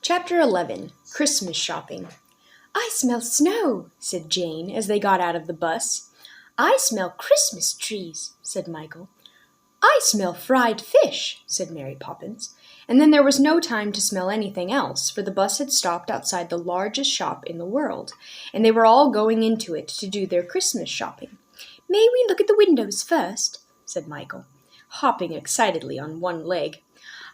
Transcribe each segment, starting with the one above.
Chapter 11. Christmas Shopping. "I smell snow," said Jane as they got out of the bus. "I smell Christmas trees," said Michael. "I smell fried fish," said Mary Poppins. And then there was no time to smell anything else, for the bus had stopped outside the largest shop in the world, and they were all going into it to do their Christmas shopping. "May we look at the windows first?" said Michael, hopping excitedly on one leg.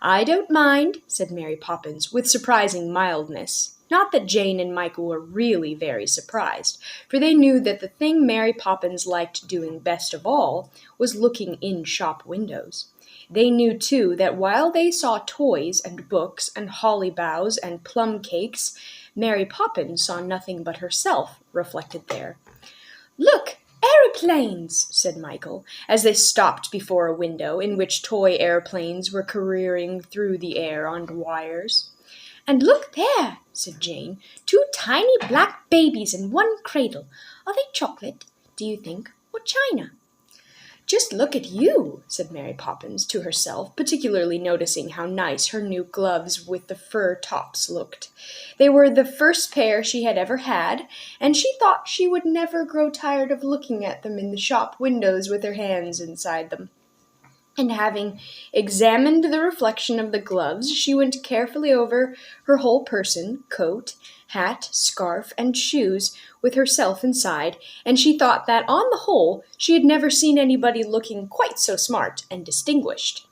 "I don't mind," said Mary Poppins, with surprising mildness. Not that Jane and Michael were really very surprised, for they knew that the thing Mary Poppins liked doing best of all was looking in shop windows. They knew, too, that while they saw toys and books and holly boughs and plum cakes, Mary Poppins saw nothing but herself reflected there. "Look! Aeroplanes!" said Michael, as they stopped before a window in which toy airplanes were careering through the air on wires. "And look there," said Jane, "two tiny black babies in one cradle. Are they chocolate, do you think, or china?" "Just look at you," said Mary Poppins to herself, particularly noticing how nice her new gloves with the fur tops looked. They were the first pair she had ever had, and she thought she would never grow tired of looking at them in the shop windows with her hands inside them. And having examined the reflection of the gloves, she went carefully over her whole person, coat, hat, scarf, and shoes, with herself inside, and she thought that, on the whole, she had never seen anybody looking quite so smart and distinguished.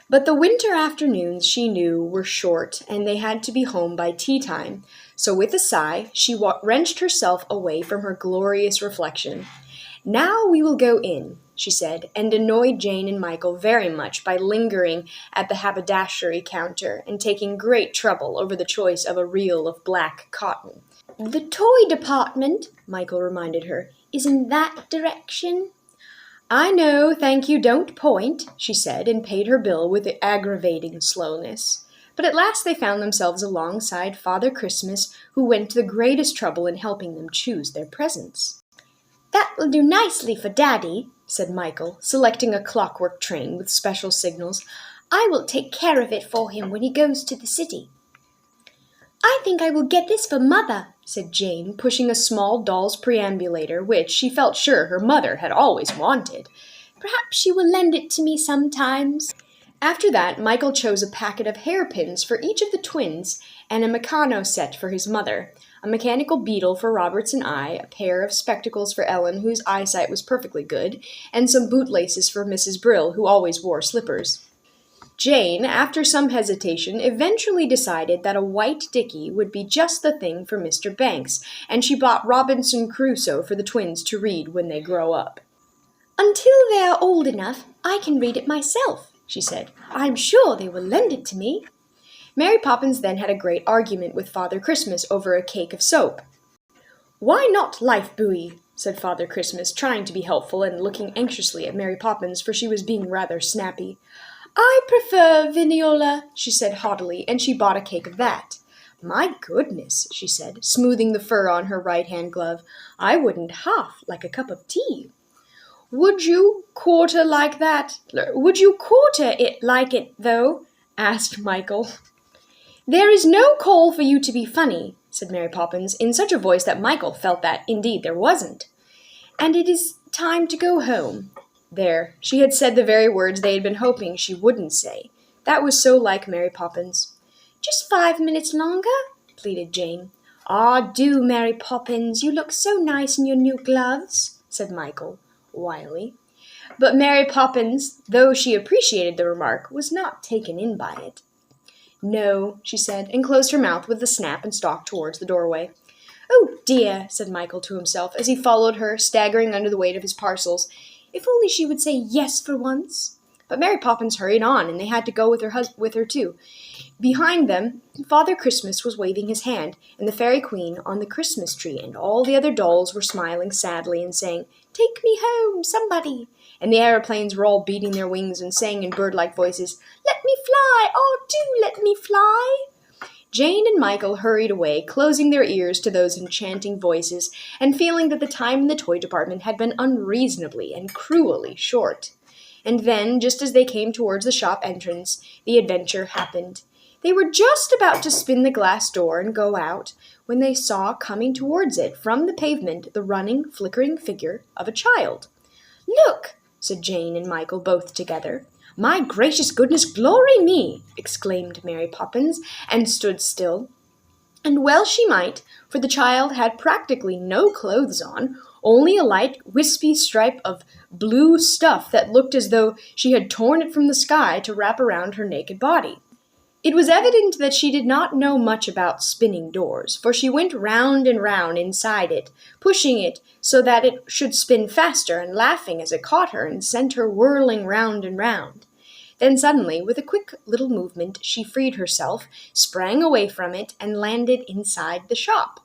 But the winter afternoons, she knew, were short, and they had to be home by tea-time, so with a sigh, she wrenched herself away from her glorious reflection. "Now we will go in," she said, and annoyed Jane and Michael very much by lingering at the haberdashery counter and taking great trouble over the choice of a reel of black cotton. "The toy department," Michael reminded her, "is in that direction." "I know, thank you, don't point," she said, and paid her bill with aggravating slowness. But at last they found themselves alongside Father Christmas, who went to the greatest trouble in helping them choose their presents. "That will do nicely for Daddy," said Michael, selecting a clockwork train with special signals. "I will take care of it for him when he goes to the city." "I think I will get this for Mother," said Jane, pushing a small doll's perambulator, which she felt sure her mother had always wanted. "Perhaps she will lend it to me sometimes." After that, Michael chose a packet of hairpins for each of the twins and a Meccano set for his mother, a mechanical beetle for Robert's and I, a pair of spectacles for Ellen, whose eyesight was perfectly good, and some bootlaces for Mrs. Brill, who always wore slippers. Jane, after some hesitation, eventually decided that a white dicky would be just the thing for Mr. Banks, and she bought Robinson Crusoe for the twins to read when they grow up. "Until they are old enough, I can read it myself," she said. "I'm sure they will lend it to me." Mary Poppins then had a great argument with Father Christmas over a cake of soap. "Why not life buoy?" said Father Christmas, trying to be helpful and looking anxiously at Mary Poppins, for she was being rather snappy. "I prefer Vignola," she said haughtily, and she bought a cake of that. "My goodness," she said, smoothing the fur on her right-hand glove, "I wouldn't half like a cup of tea." Would you quarter it like it, though?" asked Michael. "There is no call for you to be funny," said Mary Poppins, in such a voice that Michael felt that, indeed, there wasn't. "And it is time to go home." There, she had said the very words they had been hoping she wouldn't say. That was so like Mary Poppins. "Just 5 minutes longer?" pleaded Jane. "Ah, do, Mary Poppins, you look so nice in your new gloves," said Michael, wily. But Mary Poppins, though she appreciated the remark, was not taken in by it. "No," she said, and closed her mouth with a snap and stalked towards the doorway. "Oh, dear," said Michael to himself, as he followed her, staggering under the weight of his parcels. "If only she would say yes for once." But Mary Poppins hurried on, and they had to go with her too. Behind them, Father Christmas was waving his hand, and the Fairy Queen on the Christmas tree, and all the other dolls were smiling sadly and saying, "Take me home, somebody!" And the aeroplanes were all beating their wings and saying in bird-like voices, "Let me fly! Oh, do let me fly!" Jane and Michael hurried away, closing their ears to those enchanting voices, and feeling that the time in the toy department had been unreasonably and cruelly short. And then, just as they came towards the shop entrance, the adventure happened. They were just about to spin the glass door and go out when they saw coming towards it from the pavement the running, flickering figure of a child. "Look!" said Jane and Michael both together. "My gracious goodness, glory me!" exclaimed Mary Poppins, and stood still. And well she might, for the child had practically no clothes on, only a light wispy stripe of blue stuff that looked as though she had torn it from the sky to wrap around her naked body. It was evident that she did not know much about spinning doors, for she went round and round inside it, pushing it so that it should spin faster, and laughing as it caught her and sent her whirling round and round. Then suddenly, with a quick little movement, she freed herself, sprang away from it, and landed inside the shop.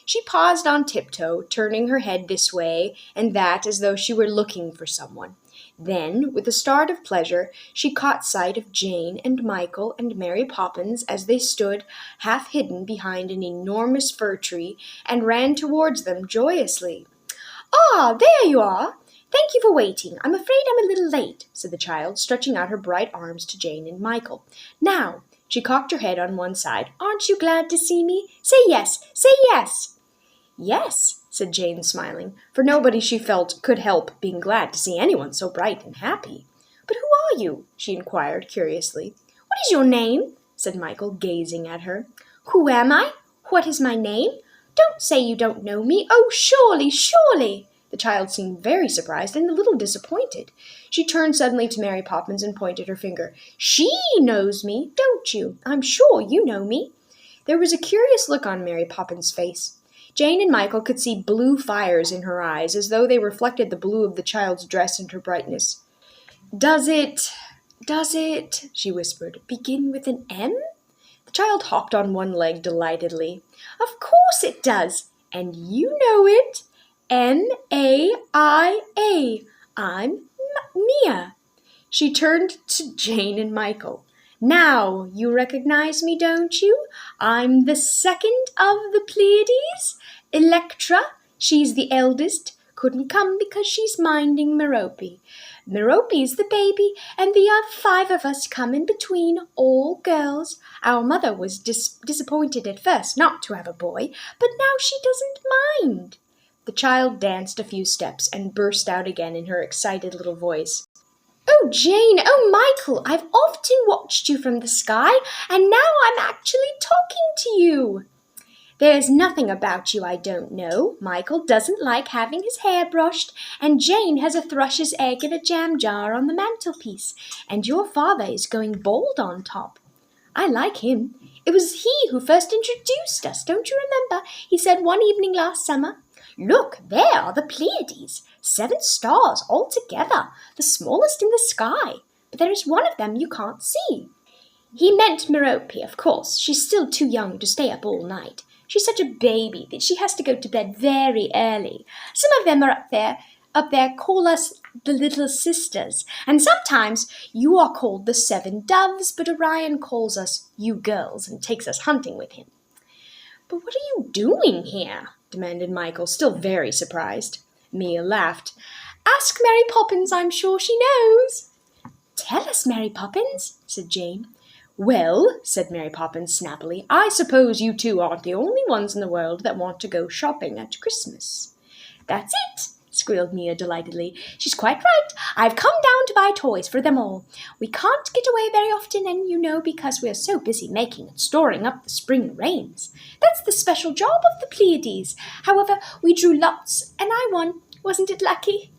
She paused on tiptoe, turning her head this way and that as though she were looking for someone. Then, with a start of pleasure, she caught sight of Jane and Michael and Mary Poppins as they stood, half hidden behind an enormous fir tree, and ran towards them joyously. "Ah, there you are! Thank you for waiting. I'm afraid I'm a little late," said the child, stretching out her bright arms to Jane and Michael. "Now," she cocked her head on one side, "aren't you glad to see me? Say yes! Say yes!" "Yes," said Jane, smiling, for nobody, she felt, could help being glad to see anyone so bright and happy. "But who are you?" she inquired curiously. "What is your name?" said Michael, gazing at her. "Who am I? What is my name? Don't say you don't know me. Oh, surely, surely!" The child seemed very surprised and a little disappointed. She turned suddenly to Mary Poppins and pointed her finger. "She knows me, don't you? I'm sure you know me." There was a curious look on Mary Poppins' face. Jane and Michael could see blue fires in her eyes, as though they reflected the blue of the child's dress and her brightness. Does it, she whispered, "begin with an M?" The child hopped on one leg delightedly. "Of course it does, and you know it. Maia. I'm Mia." She turned to Jane and Michael. "Now you recognize me, don't you? I'm the second of the Pleiades. Electra, she's the eldest, couldn't come because she's minding Merope. Merope's the baby, and the other 5 of us come in between, all girls. Our mother was disappointed at first not to have a boy, but now she doesn't mind." The child danced a few steps and burst out again in her excited little voice. "Oh, Jane! Oh, Michael! I've often watched you from the sky, and now I'm actually talking to you. There's nothing about you I don't know. Michael doesn't like having his hair brushed, and Jane has a thrush's egg in a jam jar on the mantelpiece, and your father is going bald on top. I like him. It was he who first introduced us, don't you remember? He said one evening last summer, 'Look, there are the Pleiades, 7 stars all together, the smallest in the sky, but there is one of them you can't see.' He meant Merope, of course. She's still too young to stay up all night. She's such a baby that she has to go to bed very early. Some of them are up there call us the little sisters, and sometimes you are called the 7 doves, but Orion calls us you girls and takes us hunting with him." "But what are you doing here?" demanded Michael, still very surprised. Mia laughed. "Ask Mary Poppins, I'm sure she knows." "Tell us, Mary Poppins," said Jane. "Well," said Mary Poppins snappily, "I suppose you 2 aren't the only ones in the world that want to go shopping at Christmas." "That's it," squealed Mia delightedly. "She's quite right. I've come down to buy toys for them all. We can't get away very often, and because we're so busy making and storing up the spring rains. That's the special job of the Pleiades. However, we drew lots, and I won. Wasn't it lucky?"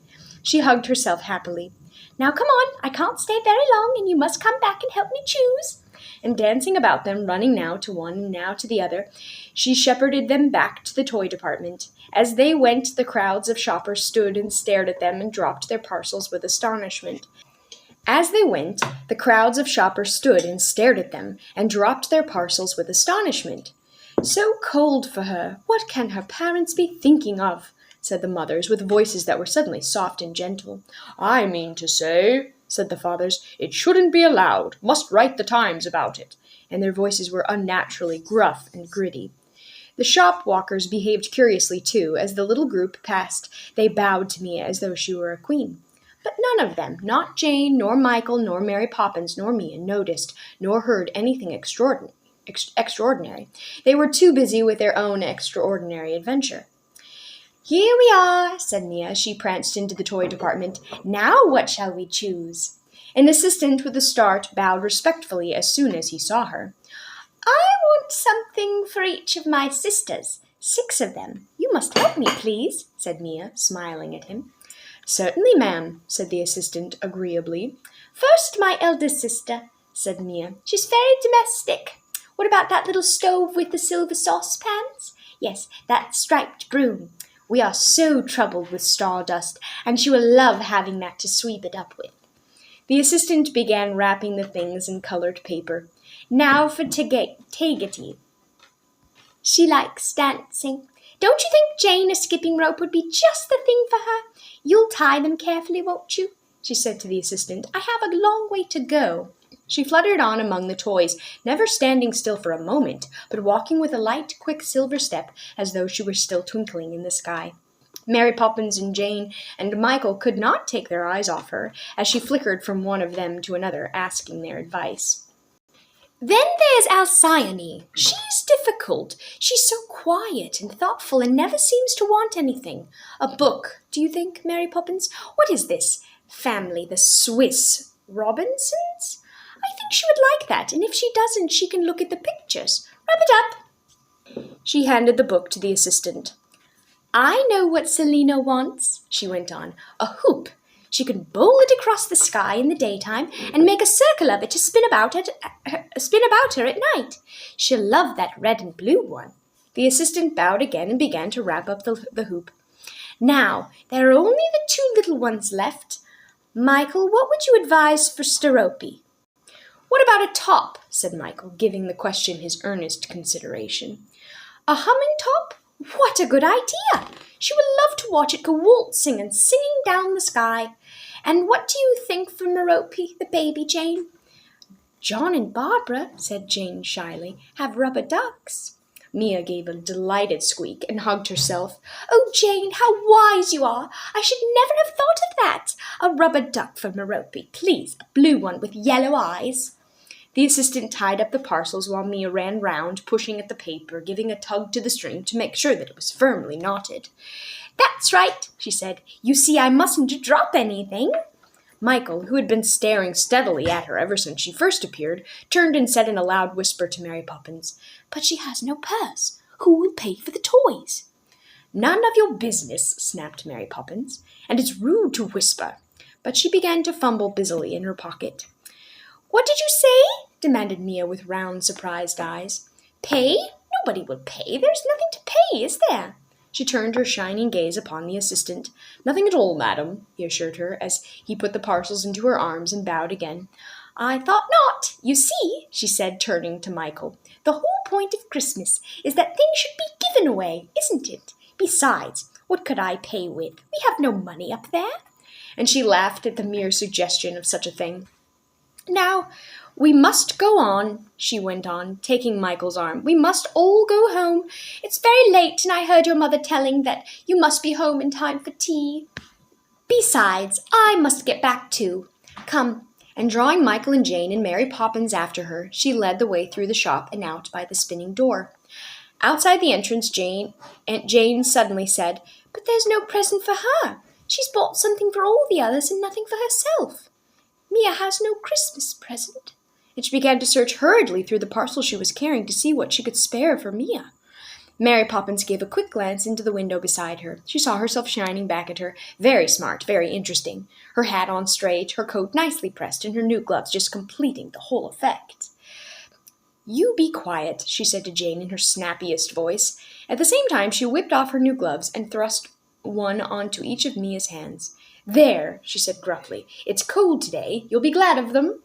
She hugged herself happily. "Now come on, I can't stay very long, and you must come back and help me choose." And dancing about them, running now to one and now to the other, she shepherded them back to the toy department. As they went, the crowds of shoppers stood and stared at them and dropped their parcels with astonishment. "So cold for her! What can her parents be thinking of?" said the mothers, with voices that were suddenly soft and gentle. "I mean to say," said the fathers, "it shouldn't be allowed. Must write the Times about it." And their voices were unnaturally gruff and gritty. The shop walkers behaved curiously, too. As the little group passed, they bowed to Mia as though she were a queen. But none of them, not Jane, nor Michael, nor Mary Poppins, nor Mia, noticed nor heard anything extraordinary. They were too busy with their own extraordinary adventure. "Here we are," said Mia as she pranced into the toy department. "Now what shall we choose?" An assistant with a start bowed respectfully as soon as he saw her. "I want something for each of my sisters. 6 of them. You must help me, please," said Mia, smiling at him. "Certainly, ma'am," said the assistant agreeably. "First, my eldest sister," said Mia. "She's very domestic. What about that little stove with the silver saucepans? Yes, that striped broom. We are so troubled with sawdust, and she will love having that to sweep it up with." The assistant began wrapping the things in colored paper. "Now for Taggety. She likes dancing. Don't you think Jane a skipping rope would be just the thing for her? You'll tie them carefully, won't you?" she said to the assistant. "I have a long way to go." She fluttered on among the toys, never standing still for a moment, but walking with a light, quick silver step, as though she were still twinkling in the sky. Mary Poppins and Jane and Michael could not take their eyes off her, as she flickered from one of them to another, asking their advice. "Then there's Alcyone. She's difficult. She's so quiet and thoughtful and never seems to want anything. A book, do you think, Mary Poppins? What is this? Family, the Swiss Robinsons? I think she would like that, and if she doesn't, she can look at the pictures. Wrap it up." She handed the book to the assistant. "I know what Selina wants," she went on. "A hoop. She can bowl it across the sky in the daytime and make a circle of it to spin about her at night. She'll love that red and blue one." The assistant bowed again and began to wrap up the hoop. "Now, there are only the 2 little ones left. Michael, what would you advise for Sterope?" "What about a top?" said Michael, giving the question his earnest consideration. "A humming top? What a good idea! She will love to watch it go waltzing and singing down the sky. And what do you think for Merope, the baby, Jane?" "John and Barbara," said Jane shyly, "have rubber ducks." Mia gave a delighted squeak and hugged herself. "Oh, Jane, how wise you are! I should never have thought of that. A rubber duck for Merope, please, a blue one with yellow eyes." The assistant tied up the parcels while Mia ran round, pushing at the paper, giving a tug to the string to make sure that it was firmly knotted. "That's right," she said. "You see, I mustn't drop anything." Michael, who had been staring steadily at her ever since she first appeared, turned and said in a loud whisper to Mary Poppins, "But she has no purse. Who will pay for the toys?" "None of your business," snapped Mary Poppins, "and it's rude to whisper." But she began to fumble busily in her pocket. "What did you say?" demanded Mia with round, surprised eyes. "Pay? Nobody will pay. There's nothing to pay, is there?" She turned her shining gaze upon the assistant. "Nothing at all, madam," he assured her, as he put the parcels into her arms and bowed again. "I thought not. You see," she said, turning to Michael, "the whole point of Christmas is that things should be given away, isn't it? Besides, what could I pay with? We have no money up there." And she laughed at the mere suggestion of such a thing. "Now, we must go on," she went on, taking Michael's arm. "We must all go home. It's very late, and I heard your mother telling that you must be home in time for tea. Besides, I must get back too. Come." And drawing Michael and Jane and Mary Poppins after her, she led the way through the shop and out by the spinning door. Outside the entrance, Aunt Jane suddenly said, "But there's no present for her. She's bought something for all the others and nothing for herself. Mia has no Christmas present." And she began to search hurriedly through the parcel she was carrying to see what she could spare for Mia. Mary Poppins gave a quick glance into the window beside her. She saw herself shining back at her, very smart, very interesting, her hat on straight, her coat nicely pressed, and her new gloves just completing the whole effect. "You be quiet," she said to Jane in her snappiest voice. At the same time, she whipped off her new gloves and thrust one onto each of Mia's hands. "There," she said gruffly. "It's cold today. You'll be glad of them."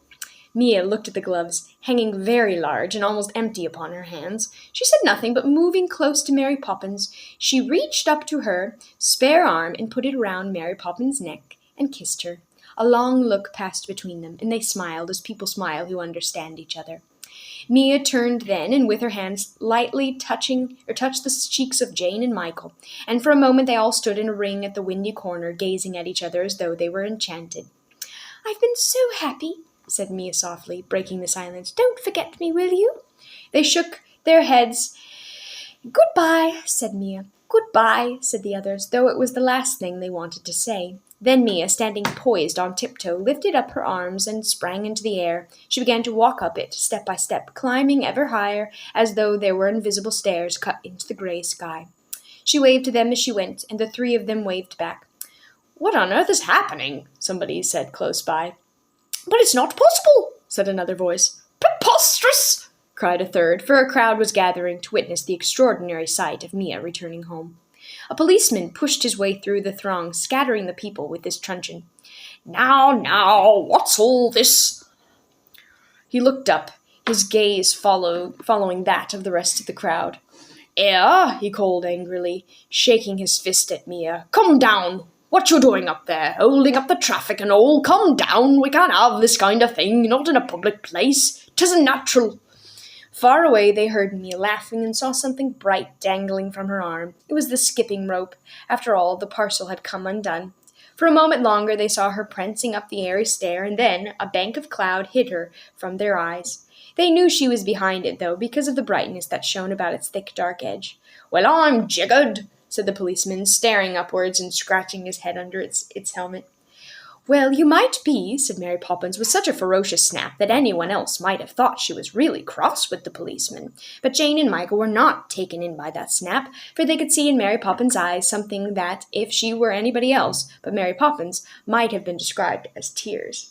Mia looked at the gloves, hanging very large and almost empty upon her hands. She said nothing, but moving close to Mary Poppins, she reached up to her spare arm and put it around Mary Poppins' neck and kissed her. A long look passed between them, and they smiled as people smile who understand each other. Mia turned then, and with her hands lightly touched the cheeks of Jane and Michael, and for a moment they all stood in a ring at the windy corner, gazing at each other as though they were enchanted. "I've been so happy," said Mia softly, breaking the silence. "Don't forget me, will you?" They shook their heads. "Goodbye," said Mia. "Goodbye," said the others, though it was the last thing they wanted to say. Then Mia, standing poised on tiptoe, lifted up her arms and sprang into the air. She began to walk up it, step by step, climbing ever higher, as though there were invisible stairs cut into the grey sky. She waved to them as she went, and the three of them waved back. "What on earth is happening?" somebody said close by. "But it's not possible," said another voice. "Preposterous!" cried a third, for a crowd was gathering to witness the extraordinary sight of Mia returning home. A policeman pushed his way through the throng, scattering the people with his truncheon. Now, what's all this?" He looked up, his gaze following that of the rest of the crowd. "'Ere," he called angrily, shaking his fist at Mia. "Come down! What you doing up there, holding up the traffic and all? Come down! We can't have this kind of thing, not in a public place. 'Tisn't natural." Far away they heard Mia laughing and saw something bright dangling from her arm. It was the skipping rope. After all, the parcel had come undone. For a moment longer they saw her prancing up the airy stair, and then a bank of cloud hid her from their eyes. They knew she was behind it, though, because of the brightness that shone about its thick, dark edge. "Well, I'm jiggered," said the policeman, staring upwards and scratching his head under its helmet. "Well, you might be," said Mary Poppins, with such a ferocious snap that anyone else might have thought she was really cross with the policeman. But Jane and Michael were not taken in by that snap, for they could see in Mary Poppins' eyes something that, if she were anybody else but Mary Poppins, might have been described as tears.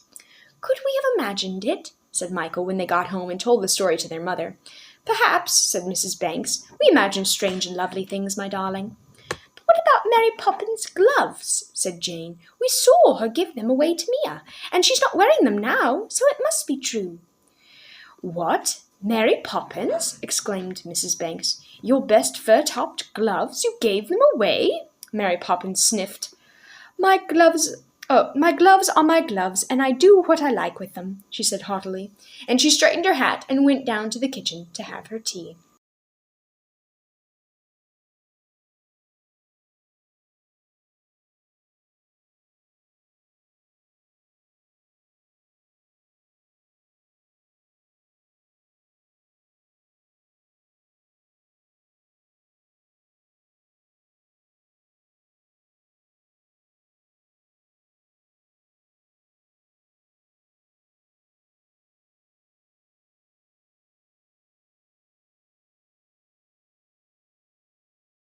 "Could we have imagined it?" said Michael when they got home and told the story to their mother. "Perhaps," said Mrs. Banks. "We imagine strange and lovely things, my darling." "What about Mary Poppins' gloves?" said Jane. "We saw her give them away to Mia, and she's not wearing them now, so it must be true." "What? Mary Poppins?" exclaimed Mrs. Banks. "Your best fur-topped gloves? You gave them away?" Mary Poppins sniffed. My gloves are my gloves, and I do what I like with them," she said haughtily, and she straightened her hat and went down to the kitchen to have her tea.